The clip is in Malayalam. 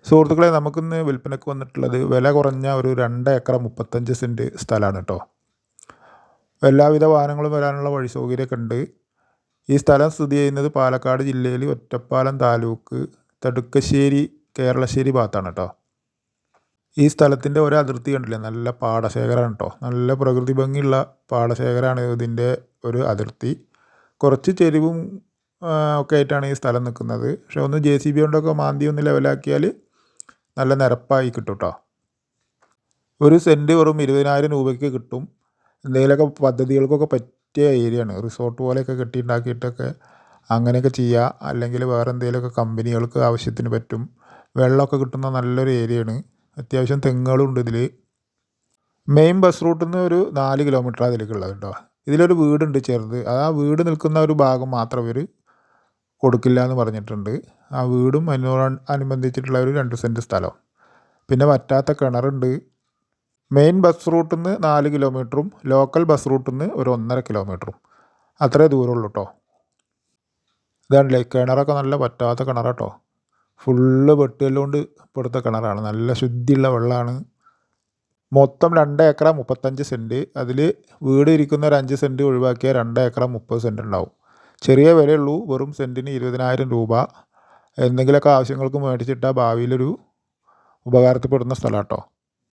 സുഹൃത്തുക്കളെ, നമുക്കിന്ന് വിൽപ്പനയ്ക്ക് വന്നിട്ടുള്ളത് വില കുറഞ്ഞ ഒരു 2 ഏക്കർ 35 സെൻറ്റ് സ്ഥലമാണ് കേട്ടോ. എല്ലാവിധ വാഹനങ്ങളും വരാനുള്ള വഴി സൗകര്യമൊക്കെ ഉണ്ട്. ഈ സ്ഥലം സ്ഥിതി ചെയ്യുന്നത് പാലക്കാട് ജില്ലയിൽ ഒറ്റപ്പാലം താലൂക്ക് തടുക്കശ്ശേരി കേരളശ്ശേരി ഭാഗത്താണ് കേട്ടോ. ഈ സ്ഥലത്തിൻ്റെ ഒരു അതിർത്തി കണ്ടില്ലേ, നല്ല പാടശേഖരമാണ് കേട്ടോ. നല്ല പ്രകൃതി ഭംഗിയുള്ള പാടശേഖരമാണ് ഇതിൻ്റെ ഒരു അതിർത്തി. കുറച്ച് ചെരിവും ഒക്കെ ആയിട്ടാണ് ഈ സ്ഥലം നിൽക്കുന്നത്. പക്ഷെ ഒന്ന് JCB കൊണ്ടൊക്കെ മാന്തി ഒന്ന് ലെവലാക്കിയാൽ നല്ല നിരപ്പായി കിട്ടും കേട്ടോ. ഒരു സെൻറ്റ് വെറും 20,000 രൂപയ്ക്ക് കിട്ടും. എന്തെങ്കിലുമൊക്കെ പദ്ധതികൾക്കൊക്കെ പറ്റിയ ഏരിയയാണ്. റിസോർട്ട് പോലെയൊക്കെ കെട്ടിയിട്ടുണ്ടാക്കിയിട്ടൊക്കെ അങ്ങനെയൊക്കെ ചെയ്യുക. അല്ലെങ്കിൽ വേറെ എന്തെങ്കിലുമൊക്കെ കമ്പനികൾക്ക് ആവശ്യത്തിന് പറ്റും. വെള്ളമൊക്കെ കിട്ടുന്ന നല്ലൊരു ഏരിയയാണ്. അത്യാവശ്യം തെങ്ങുകളുണ്ട് ഇതിൽ. മെയിൻ ബസ് റൂട്ടിൽ നിന്ന് ഒരു 4 കിലോമീറ്റർ അതിലേക്കുള്ളത് കേട്ടോ. ഇതിലൊരു വീടുണ്ട് ചെറുത്. ആ വീട് നിൽക്കുന്ന ഒരു ഭാഗം മാത്രം ഇവർ കൊടുക്കില്ല എന്ന് പറഞ്ഞിട്ടുണ്ട്. ആ വീടും അനുബന്ധിച്ചിട്ടുള്ള ഒരു 2 സെൻറ്റ് സ്ഥലം. പിന്നെ വറ്റാത്ത കിണറുണ്ട്. മെയിൻ ബസ് റൂട്ടിൽ നിന്ന് 4 കിലോമീറ്ററും ലോക്കൽ ബസ് റൂട്ടിൽ നിന്ന് ഒരു 1.5 കിലോമീറ്ററും അത്രേ ദൂരമുള്ളൂ കേട്ടോ. ഇതാണല്ലേ കിണറൊക്കെ നല്ല വറ്റാത്ത കിണറാട്ടോ. ഫുള്ള് വെട്ടുകല്ലുകൊണ്ട് ഇപ്പോഴത്തെ കിണറാണ്. നല്ല ശുദ്ധിയുള്ള വെള്ളമാണ്. മൊത്തം 2 ഏക്കർ 35 സെൻറ്റ്. അതിൽ വീട് ഇരിക്കുന്ന ഒരു 5 സെൻറ്റ് ഒഴിവാക്കിയാൽ 2 ഏക്കർ 30 സെൻറ്റ് ഉണ്ടാവും. ചെറിയ വിലയുള്ളൂ. വെറും സെൻറ്റിന് 20,000 രൂപ. എന്തെങ്കിലുമൊക്കെ ആവശ്യങ്ങൾക്ക് മേടിച്ചിട്ടാൽ ഭാവിയിലൊരു ഉപകാരത്തിൽപ്പെടുന്ന സ്ഥലം കേട്ടോ.